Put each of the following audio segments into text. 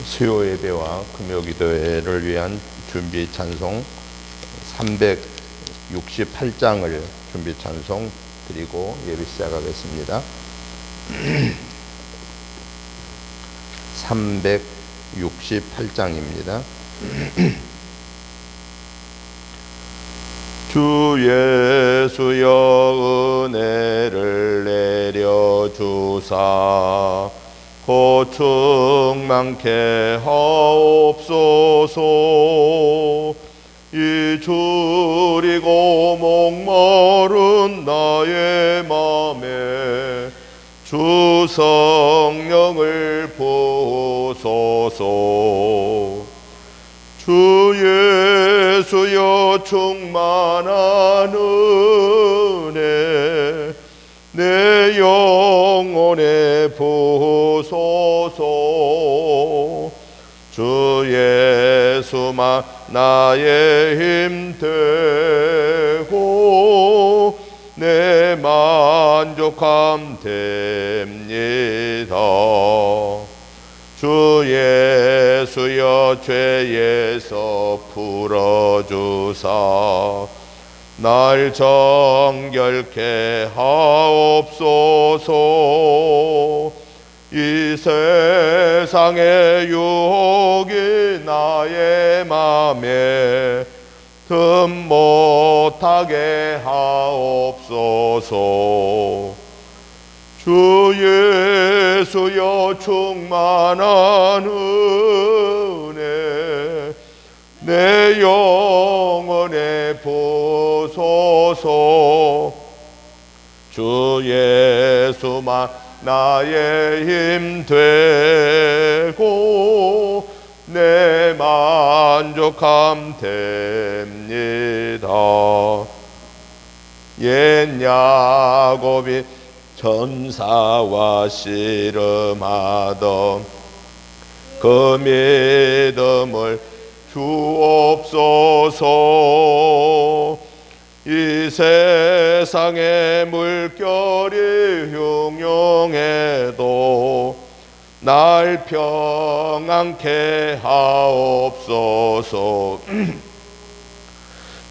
수요 예배와 금요 기도회를 위한 준비 찬송 368장을 준비 찬송 드리고 예배 시작하겠습니다. 368장입니다. 주 예수여 은혜를 내려주사 고충 많게 하옵소서. 이 줄이고 목마른 나의 맘에 주 성령을 부으소서. 주 예수여 충만한 은혜 내 영혼에 부으소서. 주 예수만 나의 힘 되고 내 만족함 됩니다. 주 예수여 죄에서 풀어주사 날 정결케 하옵소서. 이 세상의 유혹이 나의 맘에 틈 못하게 하옵소서. 주 예수여 충만한 은혜 내 영혼에 부소서. 주 예수만 나의 힘 되고 내 만족함 됩니다. 옛 야곱이 전사와 씨름하던 그 믿음을 주옵소서. 이 세상의 물결이 흉흉해도 날 평안케 하옵소서.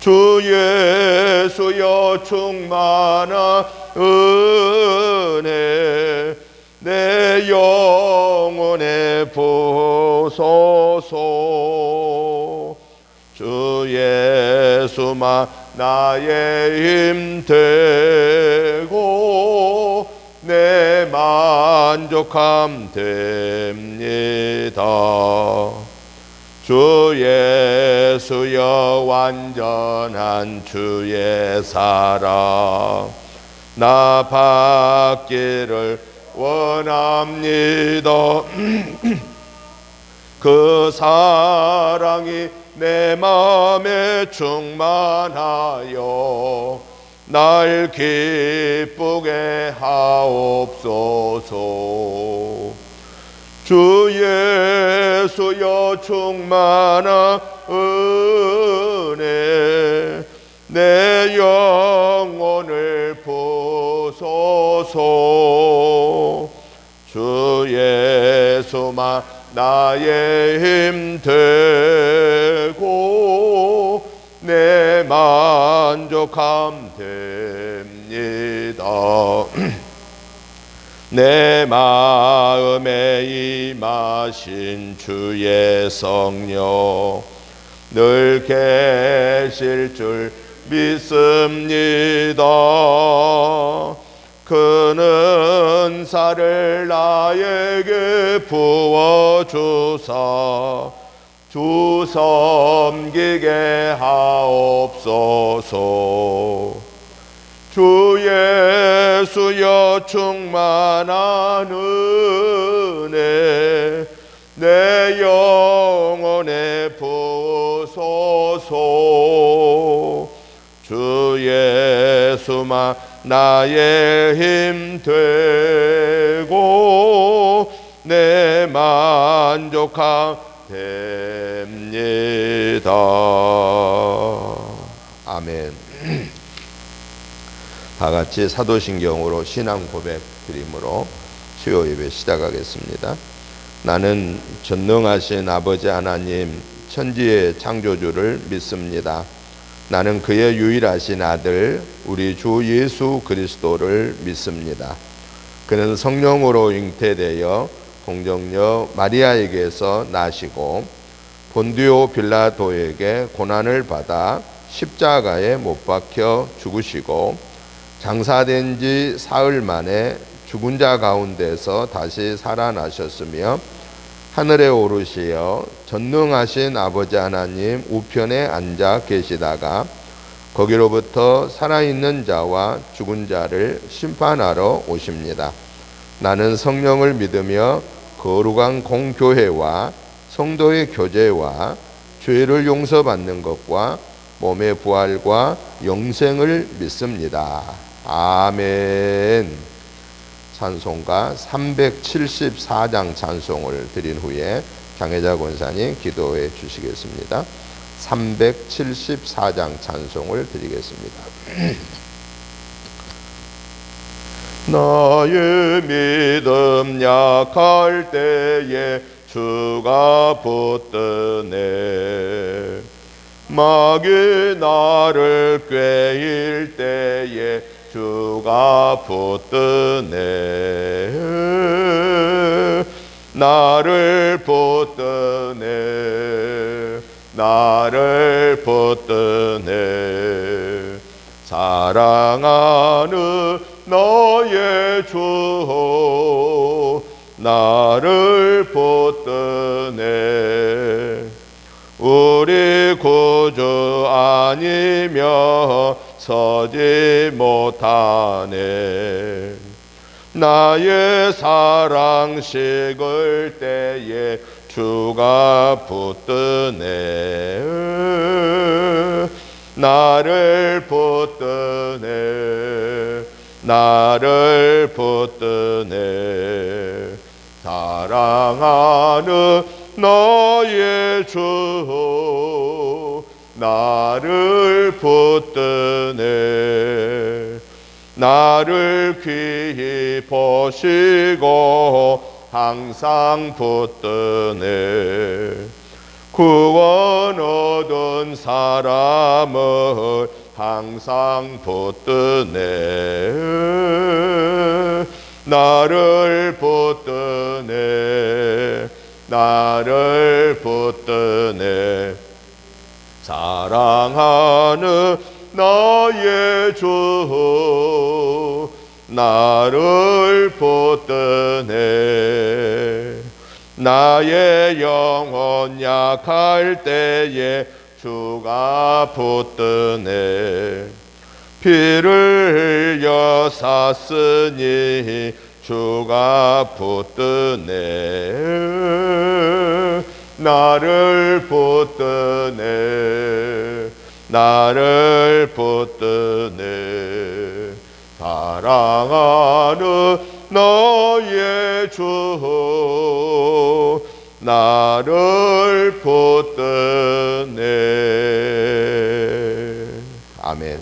주 예수여 충만한 은혜 내 영혼에 부소서. 주 예수만 나의 힘 되고 내 만족함 됩니다. 주 예수여 완전한 주의 사랑 나 받기를 원합니다. 그 사랑이 내 마음에 충만하여 날 기쁘게 하옵소서. 주 예수여 충만한 은혜 내 영혼을 부소서. 주 예수만 나의 힘 되고 내 만족함 됩니다. 내 마음에 임하신 주의 성령 늘 계실 줄 믿습니다. 그는 은사를 나에게 부어주사 주 섬기게 하옵소서. 주 예수여 충만한 은혜 내 영혼에 부소서. 주 예수만 나의 힘 되고 내 만족함 됩니다. 아멘. 다 같이 사도신경으로 신앙 고백 드림으로 수요 예배 시작하겠습니다. 나는 전능하신 아버지 하나님, 천지의 창조주를 믿습니다. 나는 그의 유일하신 아들 우리 주 예수 그리스도를 믿습니다. 그는 성령으로 잉태되어 동정녀 마리아에게서 나시고 본디오 빌라도에게 고난을 받아 십자가에 못 박혀 죽으시고 장사된 지 사흘 만에 죽은 자 가운데서 다시 살아나셨으며 하늘에 오르시어 전능하신 아버지 하나님 우편에 앉아 계시다가 거기로부터 살아있는 자와 죽은 자를 심판하러 오십니다. 나는 성령을 믿으며 거룩한 공교회와 성도의 교제와 죄를 용서받는 것과 몸의 부활과 영생을 믿습니다. 아멘. 찬송가 374장 찬송을 드린 후에 장혜자 권사님 기도해 주시겠습니다. 374장 찬송을 드리겠습니다. 나의 믿음 약할 때에 주가 붙드네. 마귀 나를 꾀일 때에 주가 붙드네. 나를 붙드네. 나를 붙드네. 사랑하는 너의 주 나를 붙드네. 우리 구주 아니며 서지 못하네. 나의 사랑 식을 때에 주가 붙드네. 나를 붙드네. 나를 붙드네. 사랑하는 너의 주 나를 붙드네. 나를 귀히 보시고 항상 붙드네. 구원 얻은 사람을 항상 붙드네. 나를 붙드네. 나를 붙드네. 사랑하는 나의 주 나를 붙드네. 나의 영혼 약할 때에 주가 붙드네. 피를 흘려 샀으니 주가 붙드네. 나를 붙드네. 나를 붙드네. 사랑하는 너의 주 나를 붙드네. 아멘.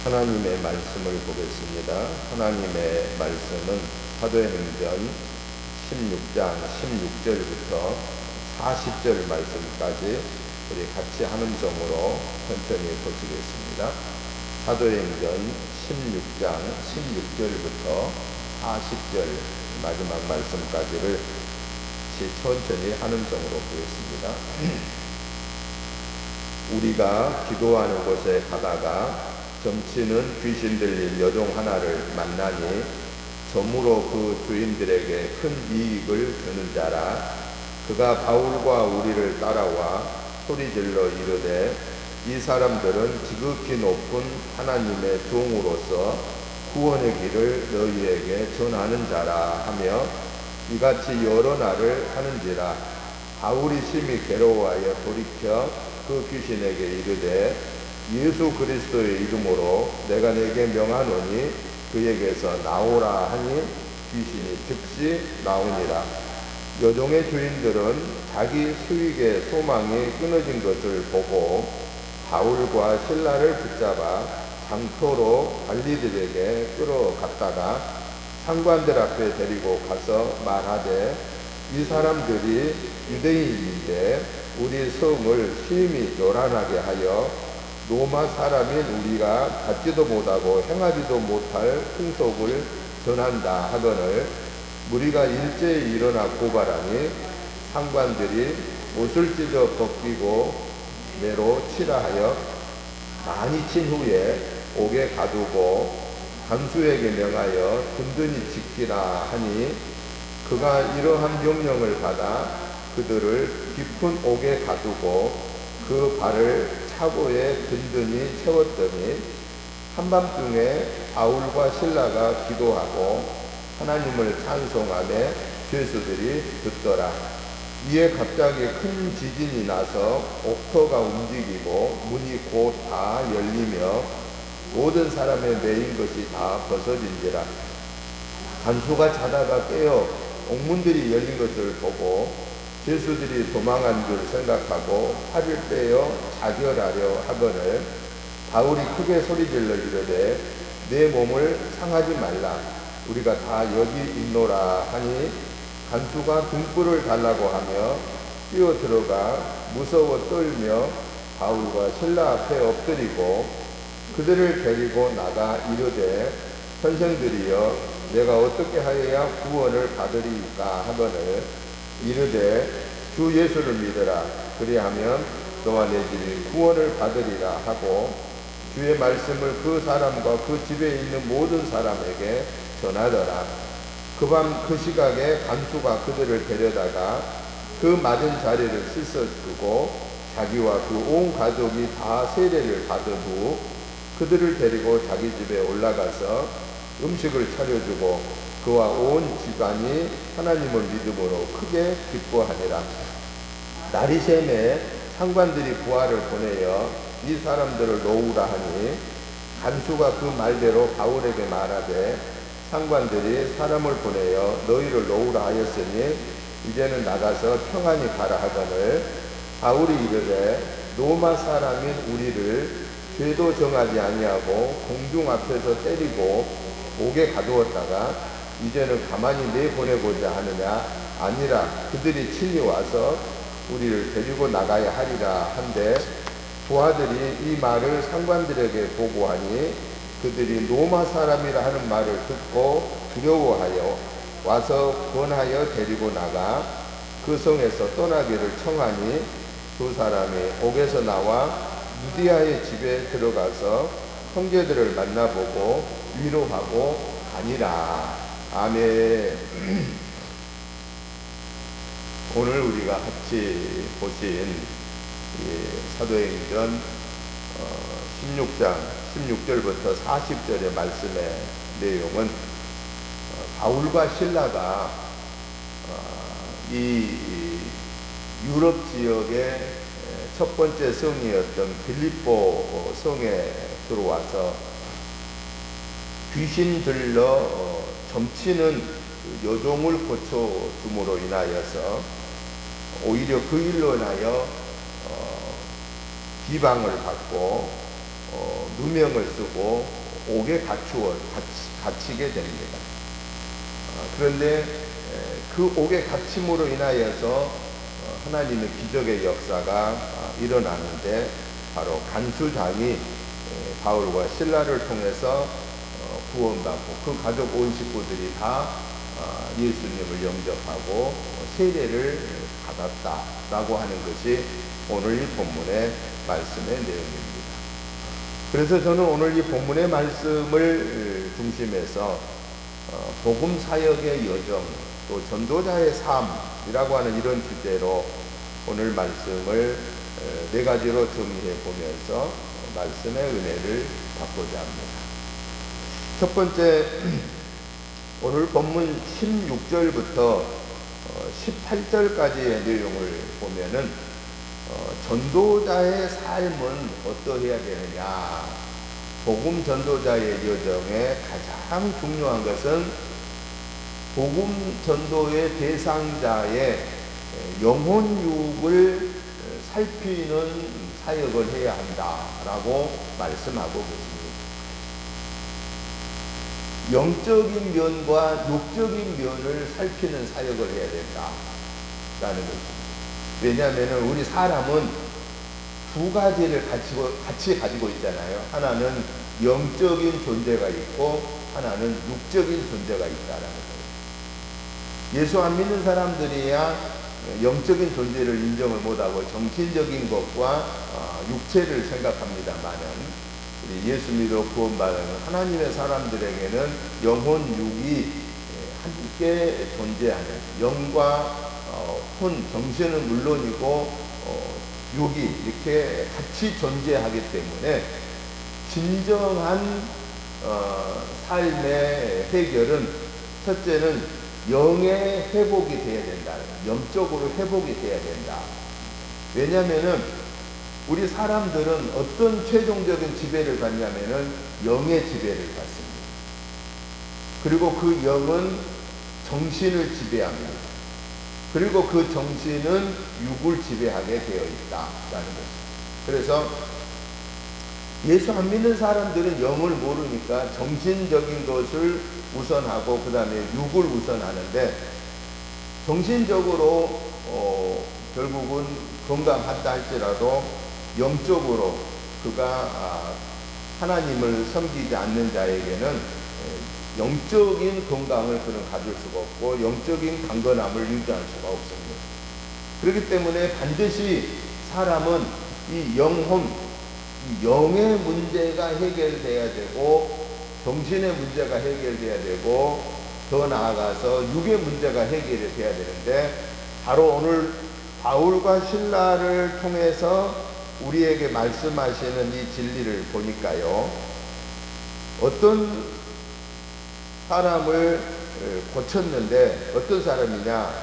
하나님의 말씀을 보겠습니다. 하나님의 말씀은 사도행전 16장 16절부터 40절 말씀까지 우리 같이 하는 정으로 천천히 보시겠습니다. 사도행전 16장 16절부터 40절 마지막 말씀까지를 천천히 하는 정으로 보겠습니다. 우리가 기도하는 곳에 가다가 점치는 귀신 들린 여종 하나를 만나니 점으로 그 주인들에게 큰 이익을 주는 자라. 그가 바울과 우리를 따라와 소리질러 이르되 이 사람들은 지극히 높은 하나님의 종으로서 구원의 길을 너희에게 전하는 자라 하며 이같이 여러 날을 하는지라. 바울이 심히 괴로워하여 돌이켜 그 귀신에게 이르되 예수 그리스도의 이름으로 내가 내게 명하노니 그에게서 나오라 하니 귀신이 즉시 나오니라. 여종의 주인들은 자기 수익의 소망이 끊어진 것을 보고 바울과 실라를 붙잡아 장터로 관리들에게 끌어갔다가 상관들 앞에 데리고 가서 말하되 이 사람들이 유대인인데 우리 성을 심히 요란하게 하여 로마 사람인 우리가 받지도 못하고 행하지도 못할 풍속을 전한다 하거늘 무리가 일제히 일어나 고발하니 상관들이 옷을 찢어 벗기고 매로 치라 하여 많이 친 후에 옥에 가두고 간수에게 명하여 든든히 지키라 하니 그가 이러한 명령을 받아 그들을 깊은 옥에 가두고 그 발을 차고에 든든히 채웠더니 한밤중에 바울과 실라가 기도하고 하나님을 찬송하며 죄수들이 듣더라. 이에 갑자기 큰 지진이 나서 옥토가 움직이고 문이 곧 다 열리며 모든 사람의 매인 것이 다 벗어진지라. 간수가 자다가 깨어 옥문들이 열린 것을 보고 죄수들이 도망한 줄 생각하고 팔을 떼어 자결하려 하거늘 바울이 크게 소리질러 이르되 내 몸을 상하지 말라. 우리가 다 여기 있노라 하니 간수가 등불을 달라고 하며 뛰어 들어가 무서워 떨며 바울과 실라 앞에 엎드리고 그들을 데리고 나가 이르되 선생들이여 내가 어떻게 하여야 구원을 받으리까 하거늘 이르되 주 예수를 믿으라. 그리하면 너와 내 집이 구원을 받으리라 하고 주의 말씀을 그 사람과 그 집에 있는 모든 사람에게 전하더라. 그 밤 그 시각에 간수가 그들을 데려다가 그 맞은 자리를 씻어주고 자기와 그 온 가족이 다 세례를 받은 후 그들을 데리고 자기 집에 올라가서 음식을 차려주고 그와 온 집안이 하나님을 믿음으로 크게 기뻐하니라. 날이 새매 상관들이 부하를 보내어 이 사람들을 놓으라 하니 간수가 그 말대로 바울에게 말하되 상관들이 사람을 보내어 너희를 놓으라 하였으니 이제는 나가서 평안히 가라 하거늘 바울이 이르되 로마 사람인 우리를 죄도 정하지 아니하고 공중 앞에서 때리고 옥에 가두었다가 이제는 가만히 내보내고자 하느냐 아니라 그들이 친히 와서 우리를 데리고 나가야 하리라 한데 부하들이 이 말을 상관들에게 보고하니 그들이 로마 사람이라 하는 말을 듣고 두려워하여 와서 권하여 데리고 나가 그 성에서 떠나기를 청하니 두 사람이 옥에서 나와 누디아의 집에 들어가서 형제들을 만나보고 위로하고 가니라. 아멘. 오늘 우리가 같이 보신 사도행전 16장 16절부터 40절의 말씀의 내용은 바울과 실라가 이 유럽 지역의 첫 번째 성이었던 빌립보 성에 들어와서 귀신 들러 점치는 여종을 고쳐줌으로 인하여서 오히려 그 일로 인하여 비방을 받고 누명을 쓰고 옥에 갇히게 됩니다. 그런데 그 옥에 갇힘으로 인하여서 하나님의 기적의 역사가 일어나는데 바로 간수장이 바울과 실라를 통해서 구원받고 그 가족 온 식구들이 다 예수님을 영접하고 세례를 받았다라고 하는 것이 오늘 이 본문의 말씀의 내용입니다. 그래서 저는 오늘 이 본문의 말씀을 중심해서 복음 사역의 여정 또 전도자의 삶이라고 하는 이런 주제로 오늘 말씀을 네 가지로 정리해 보면서 말씀의 은혜를 받고자 합니다. 첫 번째, 오늘 본문 16절부터 18절까지의 내용을 보면은 전도자의 삶은 어떠해야 되느냐. 복음 전도자의 여정에 가장 중요한 것은 복음 전도의 대상자의 영혼 유익을 살피는 사역을 해야 한다라고 말씀하고 계십니다. 영적인 면과 육적인 면을 살피는 사역을 해야 된다라는 것입니다. 왜냐하면 우리 사람은 두 가지를 같이 가지고 있잖아요. 하나는 영적인 존재가 있고 하나는 육적인 존재가 있다라는 거예요. 예수 안 믿는 사람들이야 영적인 존재를 인정을 못하고 정신적인 것과 육체를 생각합니다만은 우리 예수 믿어 구원받은 하나님의 사람들에게는 영혼 육이 함께 존재하는 영과 혼, 정신은 물론이고 육이 이렇게 같이 존재하기 때문에 진정한 삶의 해결은 첫째는 영의 회복이 돼야 된다. 영적으로 회복이 돼야 된다. 왜냐하면은 우리 사람들은 어떤 최종적인 지배를 받냐면은 영의 지배를 받습니다. 그리고 그 영은 정신을 지배합니다. 그리고 그 정신은 육을 지배하게 되어 있다라는 것입니다. 그래서 예수 안 믿는 사람들은 영을 모르니까 정신적인 것을 우선하고 그 다음에 육을 우선하는데 정신적으로 결국은 건강하다 할지라도 영적으로 그가 하나님을 섬기지 않는 자에게는 영적인 건강을 그는 가질 수가 없고 영적인 강건함을 유지할 수가 없습니다. 그렇기 때문에 반드시 사람은 이 영혼, 이 영의 문제가 해결돼야 되고 정신의 문제가 해결돼야 되고 더 나아가서 육의 문제가 해결이 돼야 되는데 바로 오늘 바울과 실라를 통해서 우리에게 말씀하시는 이 진리를 보니까요. 어떤 사람을 고쳤는데 어떤 사람이냐,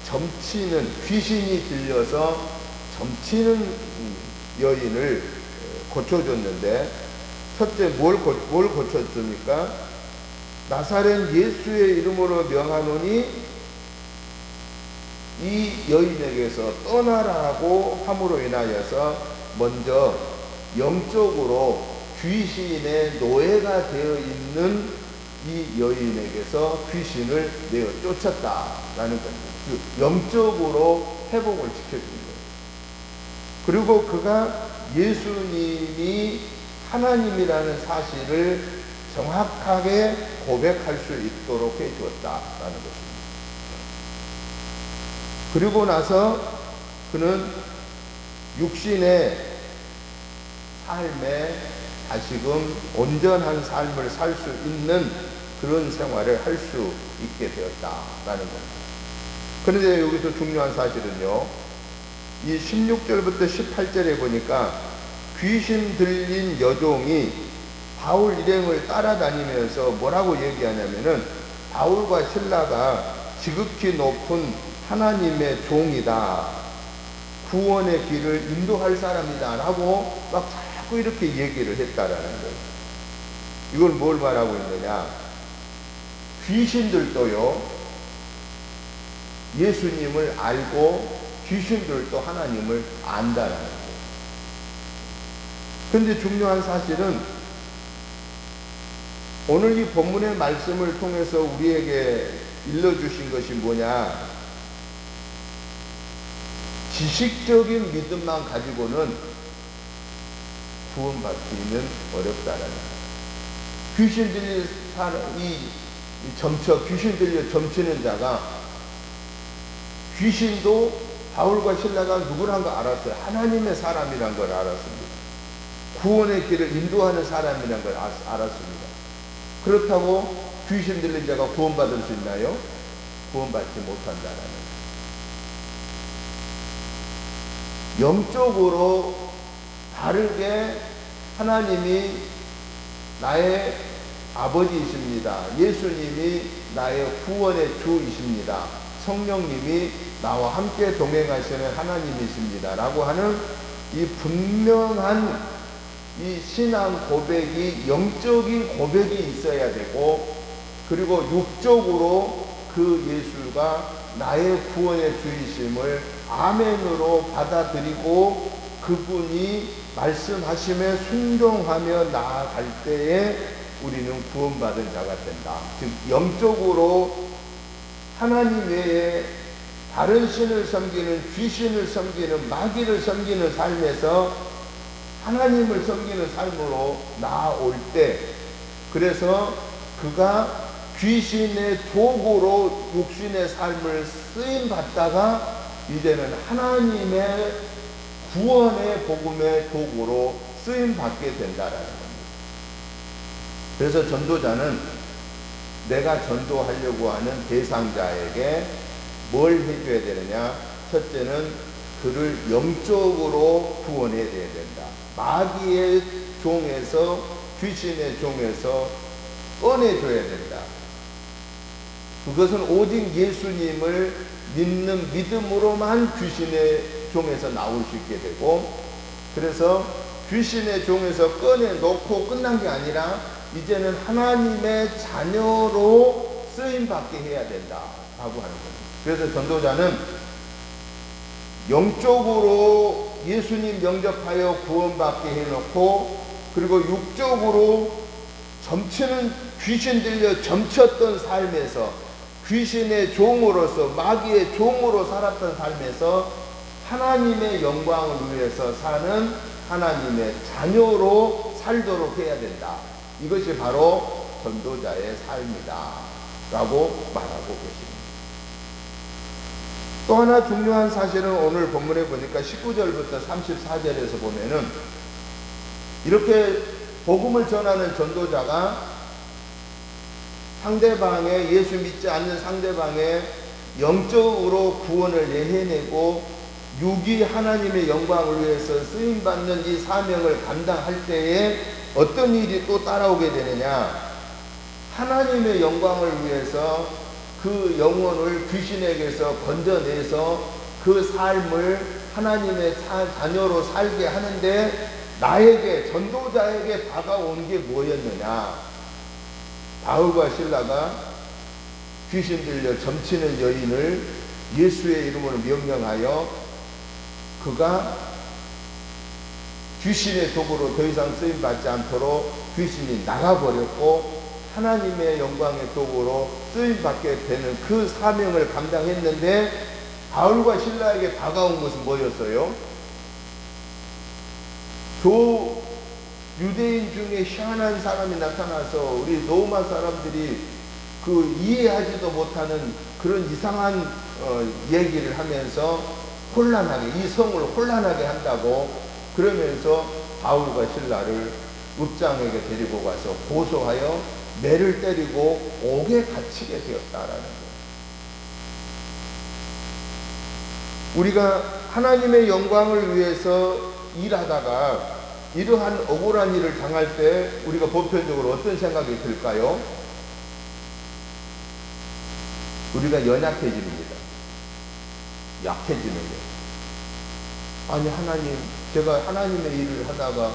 점치는 귀신이 들려서 점치는 여인을 고쳐줬는데 첫째 뭘 고쳤습니까? 나사렛 예수의 이름으로 명하노니 이 여인에게서 떠나라고 함으로 인하여서 먼저 영적으로 귀신의 노예가 되어 있는 이 여인에게서 귀신을 내어 쫓았다라는 겁니다. 영적으로 회복을 시켜준 거예요. 그리고 그가 예수님이 하나님이라는 사실을 정확하게 고백할 수 있도록 해주었다라는 것입니다. 그리고 나서 그는 육신의 삶에 다시금 온전한 삶을 살 수 있는 그런 생활을 할 수 있게 되었다라는 겁니다. 그런데 여기서 중요한 사실은요, 이 16절부터 18절에 보니까 귀신 들린 여종이 바울 일행을 따라다니면서 뭐라고 얘기하냐면은 바울과 실라가 지극히 높은 하나님의 종이다, 구원의 길을 인도할 사람이다 라고 막 자꾸 이렇게 얘기를 했다라는 거예요. 이걸 뭘 말하고 있느냐, 귀신들도요 예수님을 알고 귀신들도 하나님을 안다라는 거예요. 그런데 중요한 사실은 오늘 이 본문의 말씀을 통해서 우리에게 일러주신 것이 뭐냐, 지식적인 믿음만 가지고는 구원받기는 어렵다라는 거예요. 귀신 들려 귀신 들려 점치는 자가, 귀신도 바울과 실라가 누구란 걸 알았어요. 하나님의 사람이란 걸 알았습니다. 구원의 길을 인도하는 사람이란 걸 알았습니다. 그렇다고 귀신 들린 자가 구원받을 수 있나요? 구원받지 못한다라는 거예요. 영적으로 다르게 하나님이 나의 아버지이십니다. 예수님이 나의 구원의 주이십니다. 성령님이 나와 함께 동행하시는 하나님이십니다. 라고 하는 이 분명한 이 신앙 고백이, 영적인 고백이 있어야 되고, 그리고 육적으로 그 예수가 나의 구원의 주이심을 아멘으로 받아들이고 그분이 말씀하심에 순종하며 나아갈 때에 우리는 구원받은 자가 된다. 즉 영적으로 하나님 외에 다른 신을 섬기는, 귀신을 섬기는, 마귀를 섬기는 삶에서 하나님을 섬기는 삶으로 나아올 때, 그래서 그가 귀신의 도구로 육신의 삶을 쓰임 받다가 이제는 하나님의 구원의 복음의 도구로 쓰임 받게 된다라는 겁니다. 그래서 전도자는 내가 전도하려고 하는 대상자에게 뭘 해줘야 되느냐? 첫째는 그를 영적으로 구원해야 된다. 마귀의 종에서, 귀신의 종에서 꺼내줘야 된다. 그것은 오직 예수님을 믿는 믿음으로만 귀신의 종에서 나올 수 있게 되고, 그래서 귀신의 종에서 꺼내놓고 끝난 게 아니라 이제는 하나님의 자녀로 쓰임받게 해야 된다라고 하는 겁니다. 그래서 전도자는 영적으로 예수님 영접하여 구원받게 해놓고, 그리고 육적으로 귀신 들려 점쳤던 삶에서 귀신의 종으로서, 마귀의 종으로 살았던 삶에서 하나님의 영광을 위해서 사는 하나님의 자녀로 살도록 해야 된다. 이것이 바로 전도자의 삶이다 라고 말하고 계십니다. 또 하나 중요한 사실은 오늘 본문에 보니까 19절부터 34절에서 보면은 이렇게 복음을 전하는 전도자가 상대방의, 예수 믿지 않는 상대방의 영적으로 구원을 해내고 육이 하나님의 영광을 위해서 쓰임받는 이 사명을 감당할 때에 어떤 일이 또 따라오게 되느냐, 하나님의 영광을 위해서 그 영혼을 귀신에게서 건져내서 그 삶을 하나님의 자녀로 살게 하는데 나에게, 전도자에게 다가온 게 뭐였느냐? 바울과 실라가 귀신 들려 점치는 여인을 예수의 이름으로 명령하여 그가 귀신의 도구로 더 이상 쓰임받지 않도록 귀신이 나가버렸고 하나님의 영광의 도구로 쓰임받게 되는 그 사명을 감당했는데, 바울과 실라에게 다가온 것은 뭐였어요? 유대인 중에 희한한 사람이 나타나서 우리 로마 사람들이 그 이해하지도 못하는 그런 이상한 얘기를 하면서 혼란하게, 이 성을 혼란하게 한다고 그러면서 바울과 실라를 읍장에게 데리고 가서 고소하여 매를 때리고 옥에 갇히게 되었다라는 거예요. 우리가 하나님의 영광을 위해서 일하다가 이러한 억울한 일을 당할 때 우리가 보편적으로 어떤 생각이 들까요? 우리가 연약해집니다. 약해지는 거예요. 아니, 하나님, 제가 하나님의 일을 하다가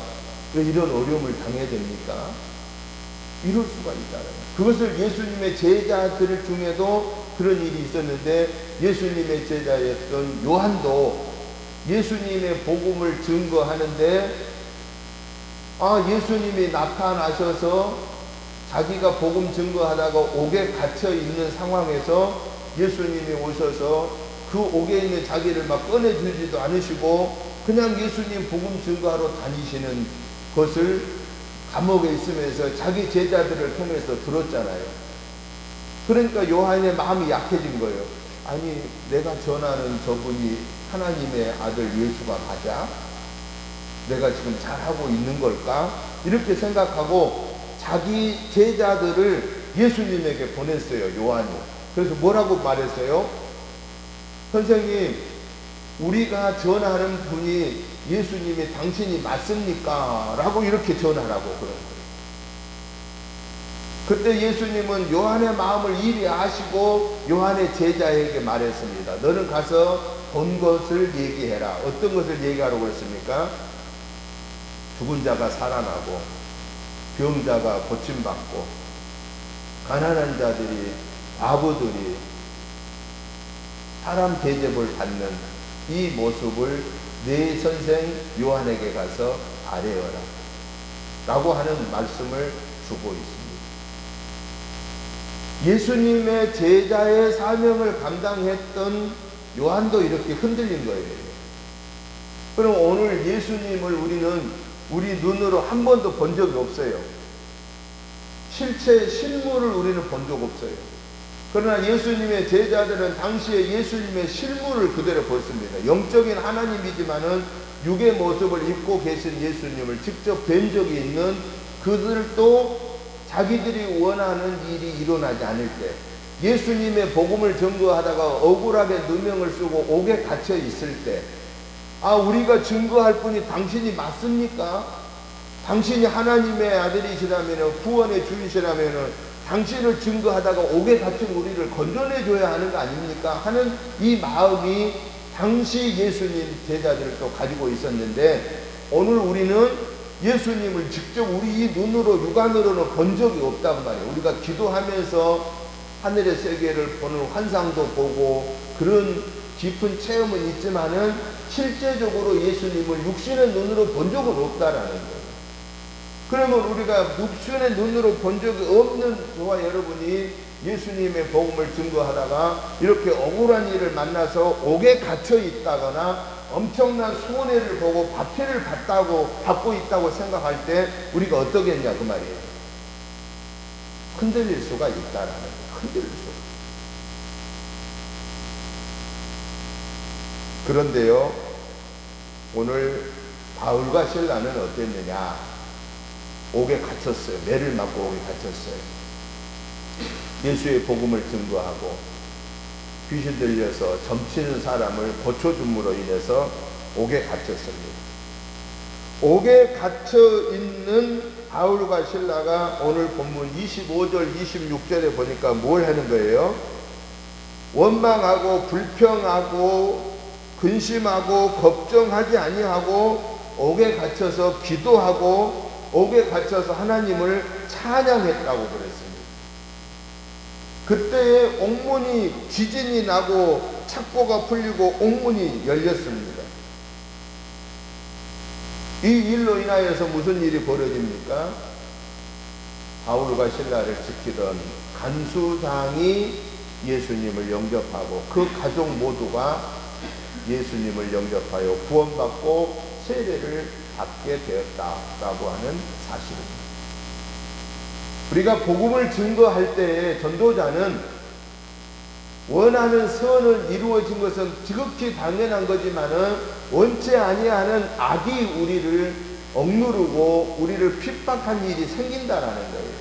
왜 이런 어려움을 당해야 됩니까? 이럴 수가 있다는 거예요. 그것을 예수님의 제자들 중에도 그런 일이 있었는데, 예수님의 제자였던 요한도 예수님의 복음을 증거하는데, 예수님이 나타나셔서 자기가 복음 증거하다가 옥에 갇혀 있는 상황에서 예수님이 오셔서 그 옥에 있는 자기를 막 꺼내주지도 않으시고 그냥 예수님 복음 증거하러 다니시는 것을 감옥에 있으면서 자기 제자들을 통해서 들었잖아요. 그러니까 요한의 마음이 약해진 거예요. 아니, 내가 전하는 저분이 하나님의 아들 예수가 맞아? 내가 지금 잘하고 있는 걸까? 이렇게 생각하고 자기 제자들을 예수님에게 보냈어요, 요한이. 그래서 뭐라고 말했어요? 선생님, 우리가 전하는 분이 예수님이 당신이 맞습니까? 라고 이렇게 전하라고 그런 거예요. 그때 예수님은 요한의 마음을 이리 아시고 요한의 제자에게 말했습니다. 너는 가서 본 것을 얘기해라. 어떤 것을 얘기하라고 그랬습니까? 죽은 자가 살아나고 병자가 고침받고 가난한 자들이, 과부들이 사람 대접을 받는 이 모습을 네 선생 요한에게 가서 아뢰어라 라고 하는 말씀을 주고 있습니다. 예수님의 제자의 사명을 감당했던 요한도 이렇게 흔들린 거예요. 그럼 오늘 예수님을 우리는 우리 눈으로 한 번도 본 적이 없어요. 실물을 우리는 본 적 없어요. 그러나 예수님의 제자들은 당시에 예수님의 실물을 그대로 봤습니다. 영적인 하나님이지만은 육의 모습을 입고 계신 예수님을 직접 뵌 적이 있는 그들도 자기들이 원하는 일이 일어나지 않을 때, 예수님의 복음을 증거하다가 억울하게 누명을 쓰고 옥에 갇혀 있을 때, 우리가 증거할 분이 당신이 맞습니까? 당신이 하나님의 아들이시라면, 구원의 주이시라면 당신을 증거하다가 옥에 갇힌 우리를 건져내줘야 하는 거 아닙니까? 하는 이 마음이 당시 예수님 제자들도 가지고 있었는데, 오늘 우리는 예수님을 직접 우리 눈으로, 육안으로는 본 적이 없단 말이에요. 우리가 기도하면서 하늘의 세계를 보는 환상도 보고 그런 깊은 체험은 있지만은 실제적으로 예수님을 육신의 눈으로 본 적은 없다라는 거예요. 그러면 우리가 육신의 눈으로 본 적이 없는 저와 여러분이 예수님의 복음을 증거하다가 이렇게 억울한 일을 만나서 옥에 갇혀 있다거나 엄청난 손해를 보고 박해를 받고 있다고 생각할 때 우리가 어떠겠냐 그 말이에요. 흔들릴 수가 있다라는 거예요. 흔들릴 수가. 그런데요, 오늘 바울과 실라는 어땠느냐? 옥에 갇혔어요. 매를 맞고 옥에 갇혔어요. 예수의 복음을 증거하고 귀신 들려서 점치는 사람을 고쳐줌으로 인해서 옥에 갇혔습니다. 옥에 갇혀 있는 바울과 실라가 오늘 본문 25절 26절에 보니까 뭘 하는 거예요? 원망하고 불평하고 근심하고 걱정하지 아니하고 옥에 갇혀서 기도하고 옥에 갇혀서 하나님을 찬양했다고 그랬습니다. 그때에 옥문이 지진이 나고 착고가 풀리고 옥문이 열렸습니다. 이 일로 인하여서 무슨 일이 벌어집니까? 바울과 신라를 지키던 간수장이 예수님을 영접하고 그 가족 모두가 예수님을 영접하여 구원받고 세례를 받게 되었다라고 하는 사실입니다. 우리가 복음을 증거할 때에 전도자는 원하는 선을 이루어진 것은 지극히 당연한 거지만은 원치 아니하는 악이 우리를 억누르고 우리를 핍박한 일이 생긴다라는 거예요.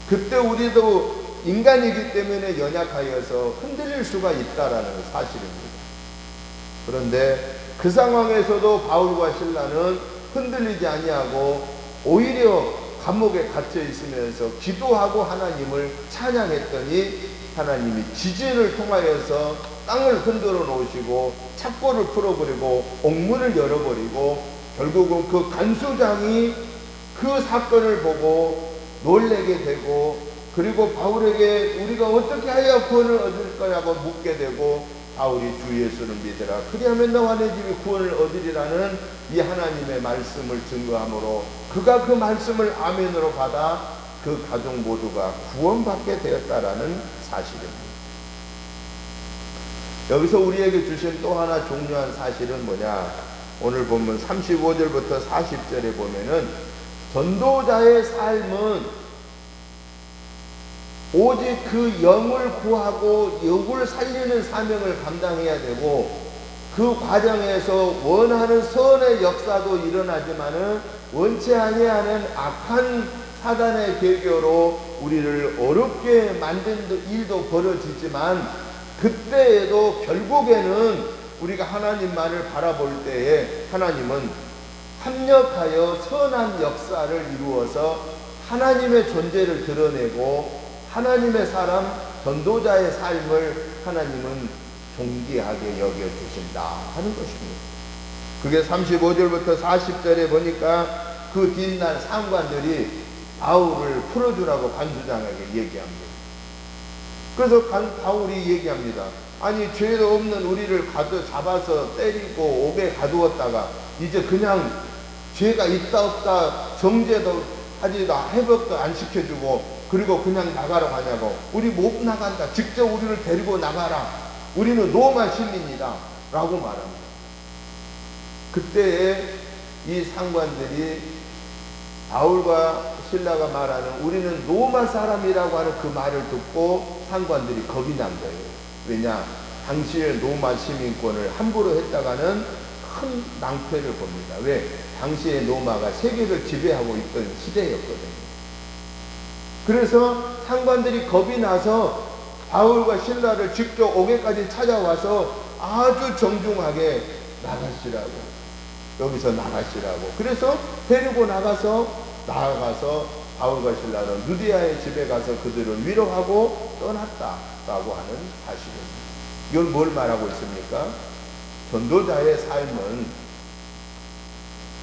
그때 우리도 인간이기 때문에 연약하여서 흔들릴 수가 있다라는 사실입니다. 그런데 그 상황에서도 바울과 실라는 흔들리지 아니하고 오히려 감옥에 갇혀 있으면서 기도하고 하나님을 찬양했더니 하나님이 지진을 통하여서 땅을 흔들어 놓으시고 착고를 풀어버리고 옥문을 열어버리고 결국은 그 간수장이 그 사건을 보고 놀래게 되고 그리고 바울에게 우리가 어떻게 하여 구원을 얻을 거냐고 묻게 되고 바울이 주 예수를 믿으라 그리하면 너와 내 집이 구원을 얻으리라는 이 하나님의 말씀을 증거함으로 그가 그 말씀을 아멘으로 받아 그 가족 모두가 구원받게 되었다라는 사실입니다. 여기서 우리에게 주신 또 하나 중요한 사실은 뭐냐? 오늘 본문 35절부터 40절에 보면은 전도자의 삶은 오직 그 영을 구하고 영을 살리는 사명을 감당해야 되고 그 과정에서 원하는 선의 역사도 일어나지만은 원치 아니하는 악한 사단의 계교로 우리를 어렵게 만든 일도 벌어지지만 그때에도 결국에는 우리가 하나님만을 바라볼 때에 하나님은 합력하여 선한 역사를 이루어서 하나님의 존재를 드러내고 하나님의 사람 전도자의 삶을 하나님은 존귀하게 여겨주신다 하는 것입니다. 그게 35절부터 40절에 보니까 그 뒷날 상관들이 바울을 풀어주라고 간수장에게 얘기합니다. 그래서 바울이 얘기합니다. 아니 죄도 없는 우리를 잡아서 때리고 옥에 가두었다가 이제 그냥 죄가 있다 없다 정죄도 하지도 회복도 안 시켜주고 그리고 그냥 나가라고 하냐고. 우리 못 나간다. 직접 우리를 데리고 나가라. 우리는 로마 시민이다 라고 말합니다. 그때에 이 상관들이 바울과 신라가 말하는 우리는 로마 사람이라고 하는 그 말을 듣고 상관들이 겁이 난 거예요. 왜냐? 당시의 로마 시민권을 함부로 했다가는 큰 낭패를 봅니다. 왜? 당시의 로마가 세계를 지배하고 있던 시대였거든요. 그래서 상관들이 겁이 나서 바울과 신라를 직접 옥에까지 찾아와서 아주 정중하게 나가시라고, 여기서 나가시라고. 그래서 데리고 나가서 바울과 신라는 누디아의 집에 가서 그들을 위로하고 떠났다라고 하는 사실입니다. 이건 뭘 말하고 있습니까? 전도자의 삶은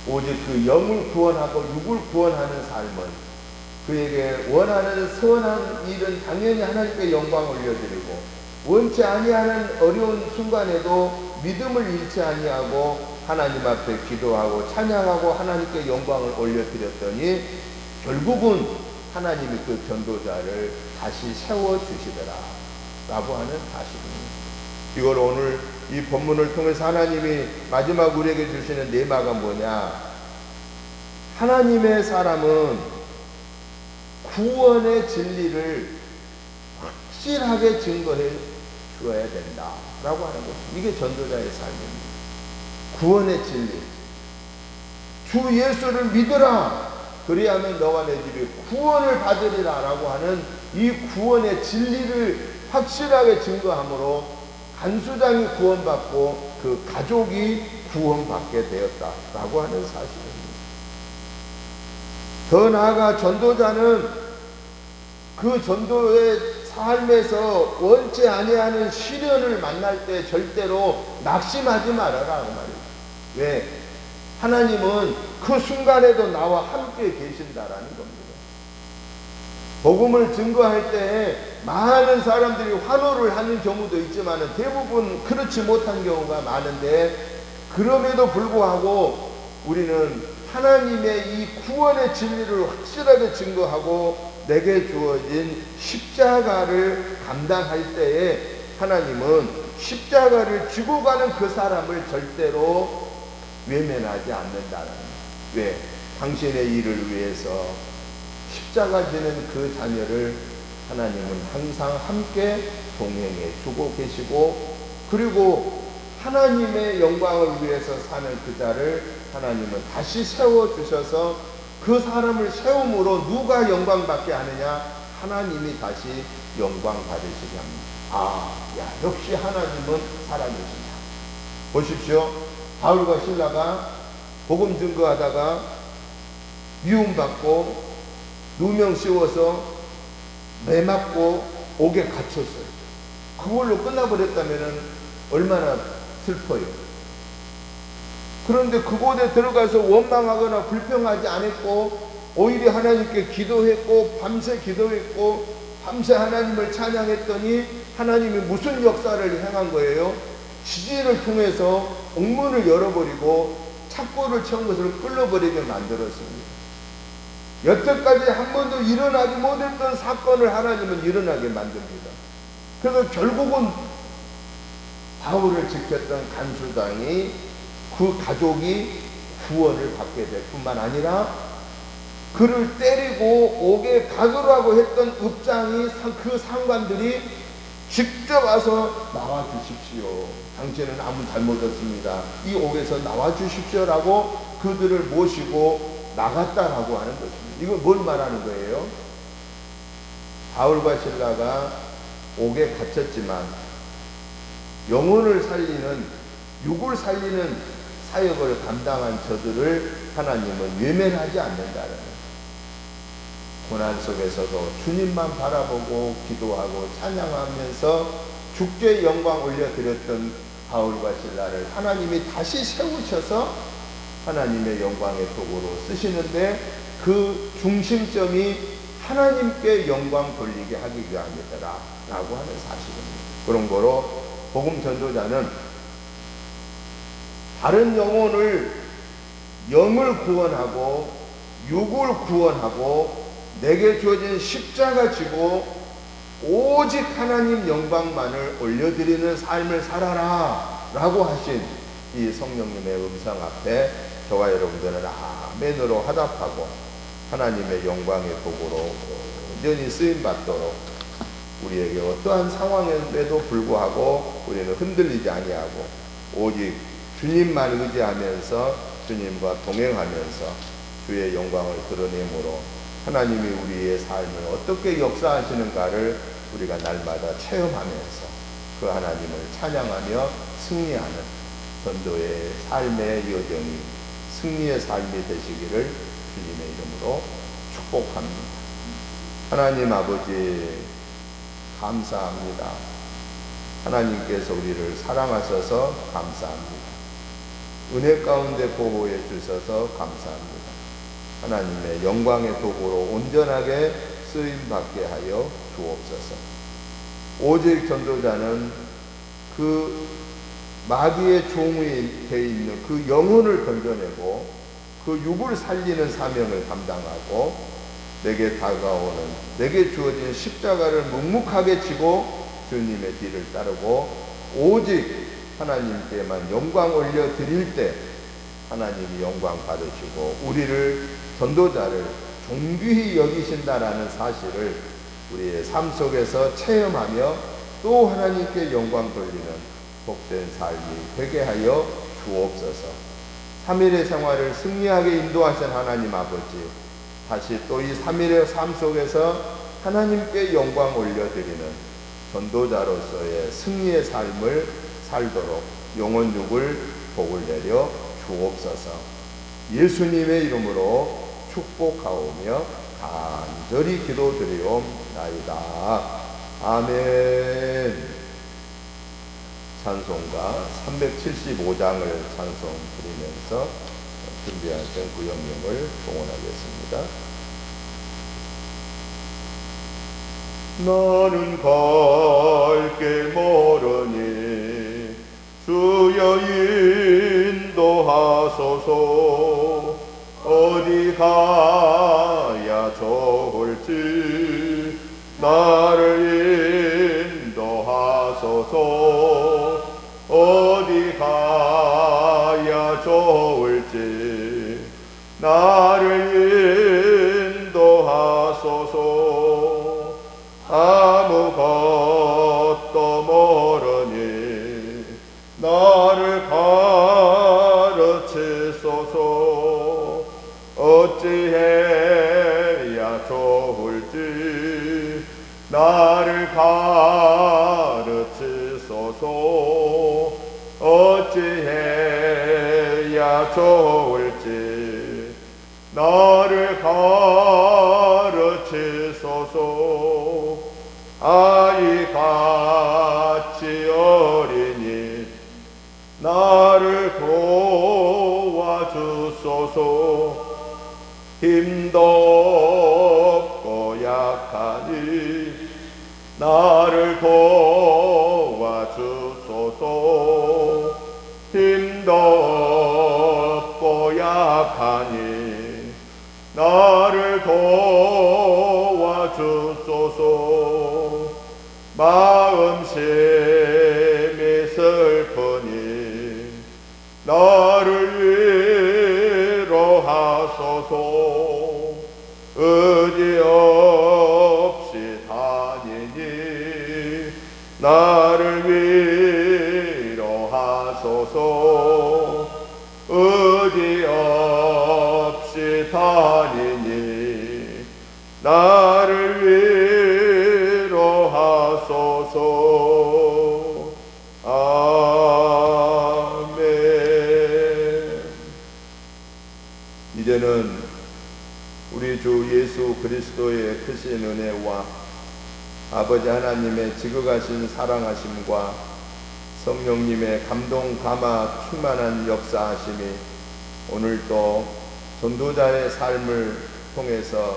오직 그 영을 구원하고 육을 구원하는 삶은 그에게 원하는 선한 일은 당연히 하나님께 영광을 올려드리고 원치 아니하는 어려운 순간에도 믿음을 잃지 아니하고 하나님 앞에 기도하고 찬양하고 하나님께 영광을 올려드렸더니 결국은 하나님이 그 전도자를 다시 세워주시더라 라고 하는 사실입니다. 이걸 오늘 이 본문을 통해서 하나님이 마지막 우리에게 주시는 내마가 뭐냐? 하나님의 사람은 구원의 진리를 확실하게 증거해 주어야 된다 라고 하는 것입니다. 이게 전도자의 삶입니다. 구원의 진리, 주 예수를 믿으라 그리하면 너와 내 집이 구원을 받으리라 라고 하는 이 구원의 진리를 확실하게 증거함으로 간수장이 구원받고 그 가족이 구원받게 되었다라고 하는 사실입니다. 더 나아가 전도자는 그 전도의 삶에서 원치 아니하는 시련을 만날 때 절대로 낙심하지 말아라 그 말이에요. 왜? 하나님은 그 순간에도 나와 함께 계신다라는 겁니다. 복음을 증거할 때 많은 사람들이 환호를 하는 경우도 있지만 대부분 그렇지 못한 경우가 많은데, 그럼에도 불구하고 우리는 하나님의 이 구원의 진리를 확실하게 증거하고 내게 주어진 십자가를 감당할 때에 하나님은 십자가를 지고 가는 그 사람을 절대로 외면하지 않는다는. 왜? 당신의 일을 위해서 십자가 지는 그 자녀를 하나님은 항상 함께 동행해 주고 계시고, 그리고 하나님의 영광을 위해서 사는 그 자를 하나님은 다시 세워주셔서 그 사람을 세움으로 누가 영광받게 하느냐? 하나님이 다시 영광 받으시게 합니다. 역시 하나님은 살아계신다. 보십시오. 바울과 실라가 복음 증거하다가 미움받고 누명 씌워서 매맞고 옥에 갇혔어요. 그걸로 끝나버렸다면 얼마나 슬퍼요. 그런데 그곳에 들어가서 원망하거나 불평하지 않았고, 오히려 하나님께 기도했고 밤새 기도했고 밤새 하나님을 찬양했더니 하나님이 무슨 역사를 행한 거예요? 지진을 통해서 옥문을 열어버리고 착고를 채운 것을 끌어버리게 만들었습니다. 여태까지 한 번도 일어나지 못했던 사건을 하나님은 일어나게 만듭니다. 그래서 결국은 바울을 지켰던 간수당이, 그 가족이 구원을 받게 될 뿐만 아니라 그를 때리고 옥에 가두라고 했던 읍장이, 그 상관들이 직접 와서 나와 주십시오. 당신은 아무 잘못 없습니다. 이 옥에서 나와 주십시오라고 그들을 모시고 나갔다라고 하는 것입니다. 이걸 뭘 말하는 거예요? 바울과 실라가 옥에 갇혔지만 영혼을 살리는, 육을 살리는 사역을 감당한 저들을 하나님은 외면하지 않는다는 거예요. 고난 속에서도 주님만 바라보고 기도하고 찬양하면서 주께 영광 올려드렸던 바울과 실라를 하나님이 다시 세우셔서 하나님의 영광의 도구로 쓰시는데, 그 중심점이 하나님께 영광 돌리게 하기 위함이더라 라고 하는 사실입니다. 그런 거로 복음 전도자는 다른 영을 구원하고 육을 구원하고 내게 주어진 십자가 지고 오직 하나님 영광만을 올려드리는 삶을 살아라 라고 하신 이 성령님의 음성 앞에 저와 여러분들은 아멘으로 화답하고 하나님의 영광의 도구로 온전히 쓰임받도록, 우리에게 어떠한 상황에도 불구하고 우리는 흔들리지 아니하고 오직 주님만 의지하면서 주님과 동행하면서 주의 영광을 드러내므로 하나님이 우리의 삶을 어떻게 역사하시는가를 우리가 날마다 체험하면서 그 하나님을 찬양하며 승리하는 전도의 삶의 여정이 승리의 삶이 되시기를 주님의 이름으로 축복합니다. 하나님 아버지 감사합니다. 하나님께서 우리를 사랑하셔서 감사합니다. 은혜 가운데 보호해 주셔서 감사합니다. 하나님의 영광의 도구로 온전하게 쓰임받게 하여 주옵소서. 오직 전도자는 그 마귀의 종이 되어 있는 그 영혼을 건져내고 그 육을 살리는 사명을 감당하고 내게 다가오는, 내게 주어진 십자가를 묵묵하게 지고 주님의 뒤를 따르고 오직 하나님께만 영광 올려드릴 때 하나님이 영광 받으시고 우리를, 전도자를 존귀히 여기신다라는 사실을 우리의 삶 속에서 체험하며 또 하나님께 영광 돌리는 복된 삶이 되게 하여 주옵소서. 3일의 생활을 승리하게 인도하신 하나님 아버지, 다시 또 이 3일의 삶 속에서 하나님께 영광 올려드리는 전도자로서의 승리의 삶을 살도록 영혼육을 복을 내려 주옵소서. 예수님의 이름으로 축복하오며 간절히 기도드리옵나이다. 아멘. 찬송가 375장을 찬송 드리면서 준비하신 구역명을 봉헌하겠습니다. 나는 갈 길 멀으니 주여 인도하소서. 어디 가야 좋을지 나를 인도하소서. 어디 가야 좋을지 나를 인도하소서. 아무것도 모르니 나를 가르치소서. 어찌해야 좋을지 나를 가르치소서. 어찌해야 좋을지 나를 가르치소서. 아이같이 어린이 나를 도와주소서. 힘도 없고 약하니 나를 도와주소서. 힘도 없고 약하니 나를 도와주소서. 마음심이 슬프니 나를 위로하소서. 의지 없이 다니니 나를 위로하소서. 의지 없이 다니니 나를 위로하소서. 아멘. 이제는 우리 주 예수 그리스도의 크신 은혜와 아버지 하나님의 지극하신 사랑하심과 성령님의 감동 감화 충만한 역사하심이 오늘도 전도자의 삶을 통해서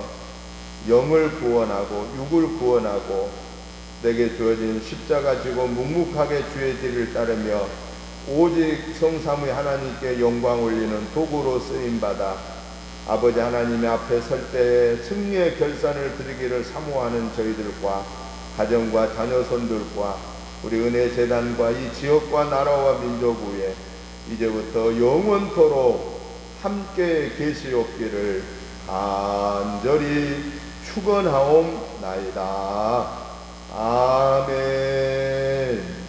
영을 구원하고 육을 구원하고 내게 주어진 십자가 지고 묵묵하게 주의 길을 따르며 오직 성삼위 하나님께 영광 올리는 도구로 쓰임받아 아버지 하나님의 앞에 설 때에 승리의 결산을 드리기를 사모하는 저희들과 가정과 자녀손들과 우리 은혜재단과 이 지역과 나라와 민족 위에 이제부터 영원토록 함께 계시옵기를 간절히 축원하옵나이다. 아멘.